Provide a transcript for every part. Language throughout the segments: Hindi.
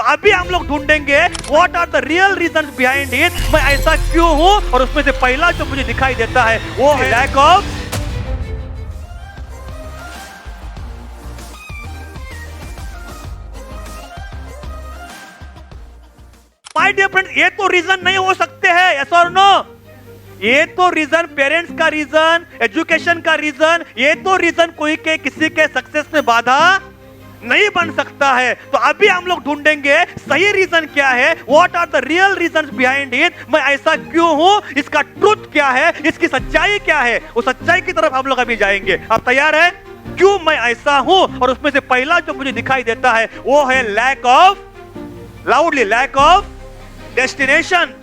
अभी हम लोग ढूंढेंगे what are the real reasons behind it, मैं ऐसा क्यों हूं। और उसमें से पहला जो मुझे दिखाई देता है वो है lack of my dear friends. ये तो रीजन नहीं हो सकते हैं, यस और नो। ये तो रीजन पेरेंट्स का रीजन, एजुकेशन का रीजन, ये तो रीजन कोई के किसी के सक्सेस में बाधा नहीं बन सकता है। तो अभी हम लोग ढूंढेंगे सही रीजन क्या है, what are the real reasons behind it, मैं ऐसा क्यों हूं, इसका ट्रुथ क्या है, इसकी सच्चाई क्या है। उस सच्चाई की तरफ हम लोग अभी जाएंगे। आप तैयार हैं? क्यों मैं ऐसा हूं। और उसमें से पहला जो मुझे दिखाई देता है वो है lack of, loudly, lack of destination.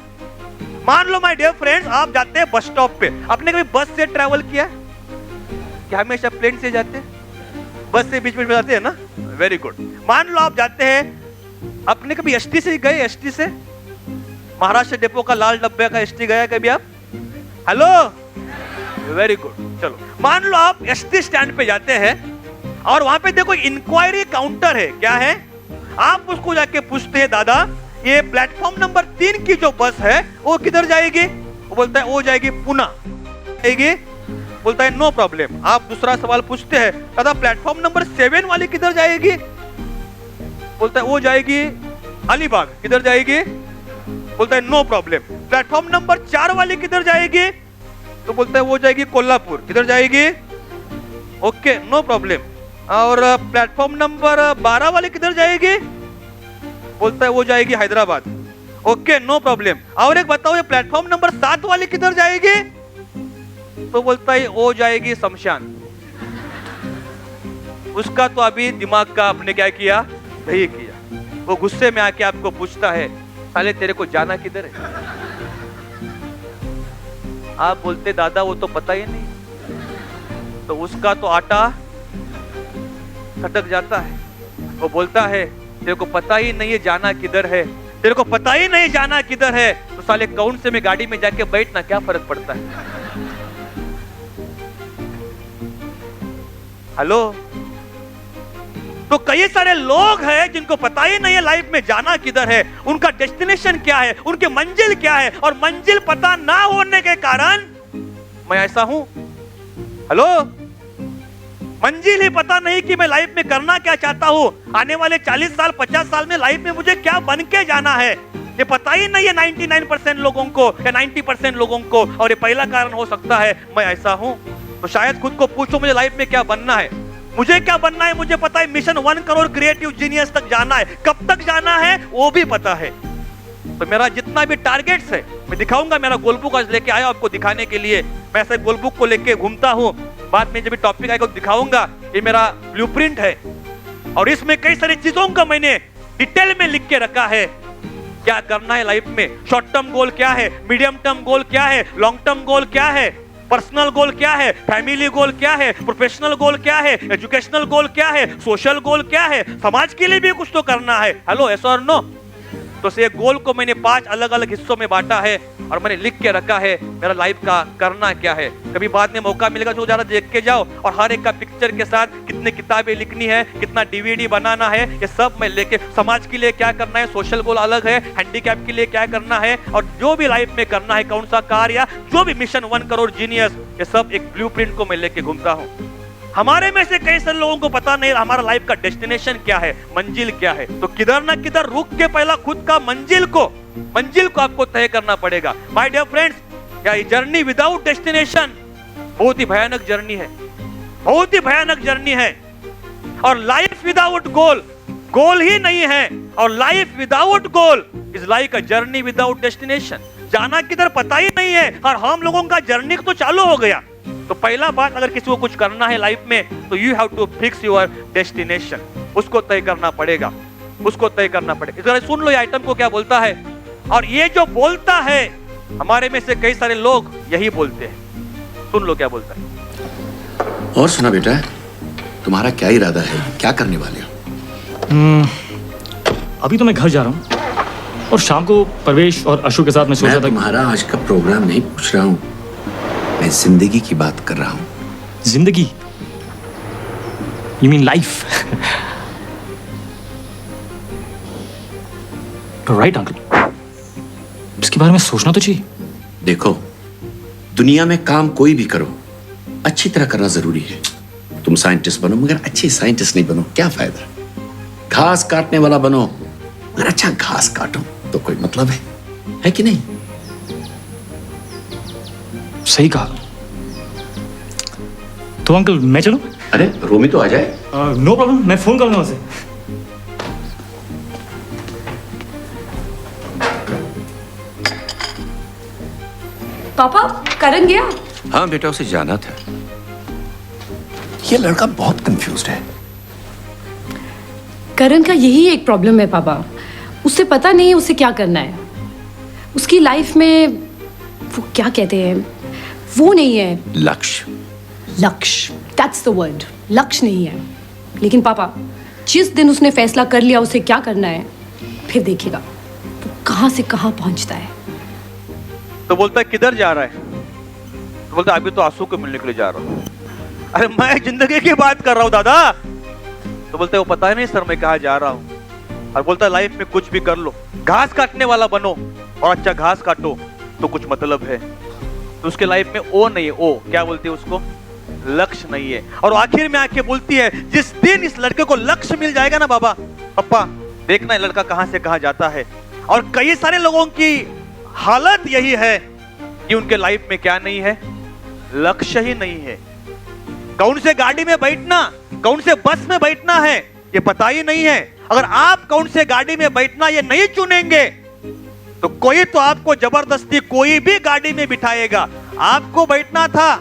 मान लो माय डियर फ्रेंड्स, आप जाते हैं बस स्टॉप पे। आपने कभी बस से ट्रैवल किया? क्या हमेशा प्लेन से जाते हैं? बस से बीच में जाते हैं ना? Very good. मान लो आप जाते हैं, आपने कभी एसटी से गए? एसटी से महाराष्ट्र डिपो का लाल डब्बे का एसटी गया कभी आप? Hello, very good. चलो, मान लो आप एसटी स्टैंड पे जाते हैं और वहां पे देखो इंक्वायरी काउंटर है। क्या है? आप उसको जाके पूछते हैं, दादा ये प्लेटफॉर्म नंबर 3 की जो बस है वो किधर जाएगी? वो बोलता है वो जाएगी पुणे जाएगी। बोलता है नो प्रॉब्लम। आप दूसरा सवाल पूछते हैं, दादा प्लेटफॉर्म नंबर 7 वाली किधर जाएगी? बोलता है वो जाएगी अलीबाग। किधर जाएगी? बोलता है नो प्रॉब्लम। प्लेटफॉर्म नंबर 4 वाली किधर जाएगी? तो बोलता है वो जाएगी कोल्हापुर। किधर जाएगी? Okay, no problem. और प्लेटफॉर्म नंबर 12 वाली किधर जाएगी? बोलता है वो जाएगी हैदराबाद। Okay, no problem. और एक बताओ, ये प्लेटफॉर्म नंबर 7 वाली किधर जाएगी? तो बोलता है वो जाएगी शमशान। उसका तो अभी दिमाग का आपने क्या किया? दही किया। वो गुस्से में आके आपको पूछता है, साले तेरे को जाना किधर है? आप बोलते दादा वो तो पता ही नहीं। तो उसका तो आटा खटक जाता है। वो बोलता है तेरे को पता ही नहीं है जाना किधर है, तेरे को पता ही नहीं जाना किधर है। तो साले कौन से में गाड़ी में जाके बैठना, क्या फर्क पड़ता है? हेलो। तो कई सारे लोग हैं जिनको पता ही नहीं है लाइफ में जाना किधर है, उनका डेस्टिनेशन क्या है, उनकी मंजिल क्या है। और मंजिल पता ना होने के कारण मैं ऐसा हूं। हेलो, मंजिल ही पता नहीं कि मैं लाइफ में करना क्या चाहता हूं, आने वाले 40 साल 50 साल में लाइफ में मुझे क्या बन के जाना है, ये पता ही नहीं है 99% लोगों को या 90% लोगों को। और ये पहला कारण हो सकता है मैं ऐसा हूं। तो शायद खुद को पूछो मुझे लाइफ में क्या बनना है। मुझे क्या बनना है मुझे पता है, मिशन 1 करोड़ क्रिएटिव जीनियस तक जाना है। कब तक जाना है वो भी पता है। तो मेरा जितना भी टारगेट्स है मैं दिखाऊंगा। मेरा गोल बुक आज लेके आया आपको दिखाने के लिए। मैं ऐसे गोल बुक को लेके घूमता हूँ। बाद में जब भी टॉपिक आएगा दिखाऊंगा। ये मेरा ब्लूप्रिंट है और इसमें कई सारी चीजों का मैंने डिटेल में लिख के रखा है। क्या करना है लाइफ में, शॉर्ट टर्म गोल क्या है, मीडियम टर्म गोल क्या है, लॉन्ग टर्म गोल क्या है, पर्सनल गोल क्या है, फैमिली गोल क्या है, प्रोफेशनल गोल क्या है, एजुकेशनल गोल क्या है, सोशल गोल क्या है, समाज के लिए भी कुछ तो करना है। हेलो, यस और नो। तो ये गोल को मैंने 5 अलग अलग हिस्सों में बांटा है और मैंने लिख के रखा है मेरा लाइफ का करना क्या है। कभी बाद में मौका मिलेगा तो जरा देख के जाओ और हर एक का पिक्चर के साथ कितनी किताबें लिखनी है, कितना डीवीडी बनाना है, ये सब मैं लेके, समाज के लिए क्या करना है, सोशल गोल अलग है, हैंडीकैप के लिए क्या करना है और जो भी लाइफ में करना है, कौन सा कार्य या जो भी मिशन 1 करोड़ जीनियस, ये सब एक ब्लूप्रिंट को मैं लेके घूमता हूँ। हमारे में से कई सारे लोगों को पता नहीं हमारा लाइफ का डेस्टिनेशन क्या है, मंजिल क्या है। तो किधर ना किधर रुक के पहला खुद का मंजिल को आपको तय करना पड़ेगा। माय डियर फ्रेंड्स, ये जर्नी विदाउट डेस्टिनेशन बहुत ही भयानक जर्नी है, बहुत ही भयानक जर्नी है। और लाइफ विदाउट गोल, गोल ही नहीं है। और life without goal is like a journey without destination. जाना किधर पता ही नहीं है और हम लोगों का जर्नी तो चालू हो गया। तो पहला बात, अगर किसी को कुछ करना है लाइफ में तो you have to fix your destination. उसको तय करना पड़ेगा, उसको तय करना पड़ेगा। जरा सुन लो ये आइटम को क्या बोलता है। और ये जो बोलता है हमारे में से कई सारे लोग यही बोलते हैं। सुन लो क्या बोलता है। और सुना बेटा, तुम्हारा क्या इरादा है, क्या करने वाले हो? अभी तो मैं घर जा रहा हूँ और शाम को परवेश और अशु के साथ मैं सोच रहा था। तुम्हारा आज का प्रोग्राम नहीं पूछ रहा हूँ, मैं जिंदगी की बात कर रहा हूँ। जिंदगी? You mean life? Right uncle, इसके बारे में सोचना तो चाहिए। देखो, दुनिया में काम कोई भी करो, अच्छी तरह करना जरूरी है। तुम साइंटिस्ट बनो मगर अच्छे साइंटिस्ट नहीं बनो, क्या फायदा। घास काटने वाला बनो मगर अच्छा घास काटो तो कोई मतलब है कि नहीं? सही कहा। तो अंकल मैं चलूं? अरे रोमी तो आ जाए। नो प्रॉब्लम, मैं फोन करूंगा उसे। पापा, करण गया? हाँ बेटा, उसे जाना था। ये लड़का बहुत कंफ्यूज्ड है। करण का यही एक प्रॉब्लम है पापा, उसे पता नहीं है उसे क्या करना है। उसकी लाइफ में वो क्या कहते हैं, वो नहीं है लक्ष्य। लक्ष्य, दैट्स द वर्ड, लक्ष्य नहीं है। लेकिन पापा, जिस दिन उसने फैसला कर लिया उसे क्या करना है, फिर देखिएगा वो कहाँ से कहाँ पहुंचता है। तो बोलता है किधर जा रहा है? तो बोलता है अभी तो आंसू को मिलने के लिए जा रहा हूँ। अरे मैं जिंदगी की बात कर रहा हूँ दादा। तो बोलते है वो पता है नहीं सर मैं कहाँ जा रहा हूँ। और बोलता है लाइफ में कुछ भी कर लो, घास काटने वाला बनो और अच्छा घास काटो तो कुछ मतलब है। तो उसके लाइफ में ओ नहीं है, ओ क्या बोलती है उसको, लक्ष्य नहीं है। और आखिर में आके बोलती है जिस दिन इस लड़के को लक्ष्य मिल जाएगा ना बाबा, पप्पा देखना है लड़का कहां से कहां जाता है। और कई सारे लोगों की हालत यही है कि उनके लाइफ में क्या नहीं है, लक्ष्य ही नहीं है। कौन से गाड़ी में बैठना, कौन से बस में बैठना है ये पता ही नहीं है। अगर आप कौन से गाड़ी में बैठना ये नहीं चुनेंगे तो कोई तो आपको जबरदस्ती कोई भी गाड़ी में बिठाएगा। आपको बैठना था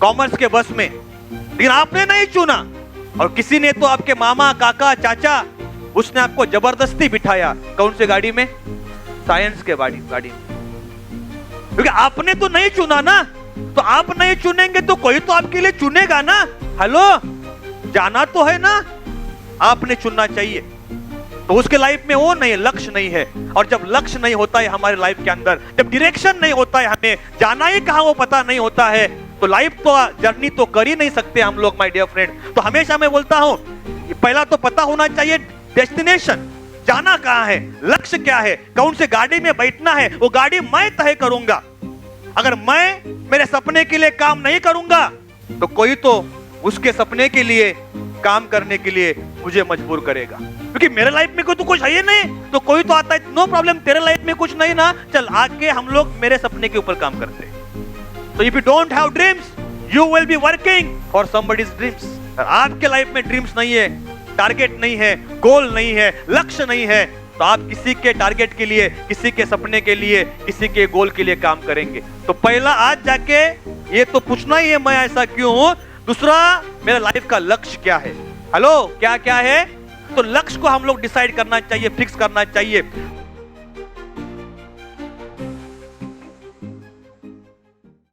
कॉमर्स के बस में, लेकिन आपने नहीं चुना। और किसी ने तो आपके मामा काका चाचा उसने आपको जबरदस्ती बिठाया। कौन से गाड़ी में? साइंस के गाड़ी में। क्योंकि आपने तो नहीं चुना ना, तो आप नहीं चुनेंगे तो कोई तो आपके लिए चुनेगा ना। हेलो, जाना तो है ना, आपने चुनना चाहिए। तो उसके लाइफ में वो नहीं, लक्ष्य नहीं है। और जब लक्ष्य नहीं होता है हमारे लाइफ के अंदर, जब डायरेक्शन नहीं होता है, हमें जाना ही कहां वो पता नहीं होता है, तो लाइफ तो जर्नी तो कर ही नहीं सकते हम लोग माय डियर फ्रेंड। तो हमेशा मैं बोलता हूं पहला तो पता होना चाहिए डेस्टिनेशन, जाना कहां है, लक्ष्य क्या है, कौन से गाड़ी में बैठना है, वो गाड़ी मैं तय करूंगा। अगर मैं मेरे सपने के लिए काम नहीं करूंगा तो कोई तो उसके सपने के लिए काम करने के लिए मुझे मजबूर करेगा। क्योंकि मेरे लाइफ में कोई तो कुछ है ही नहीं, तो कोई तो आता है, नो प्रॉब्लम, तेरे लाइफ में कुछ नहीं ना, चल आगे हम लोग मेरे सपने के ऊपर काम करते हैं। तो if you don't have dreams you will be working for somebody's dreams. आपके लाइफ में ड्रीम्स नहीं है, टारगेट नहीं है, गोल नहीं है, लक्ष्य नहीं है, तो आप किसी के टारगेट के लिए, किसी के सपने के लिए, किसी के गोल के लिए काम करेंगे। तो पहला आज जाके ये तो पूछना ही है मैं ऐसा क्यों हूं। दूसरा, मेरा लाइफ का लक्ष्य क्या है। हेलो, क्या क्या है? तो लक्ष्य को हम लोग डिसाइड करना चाहिए, फिक्स करना चाहिए।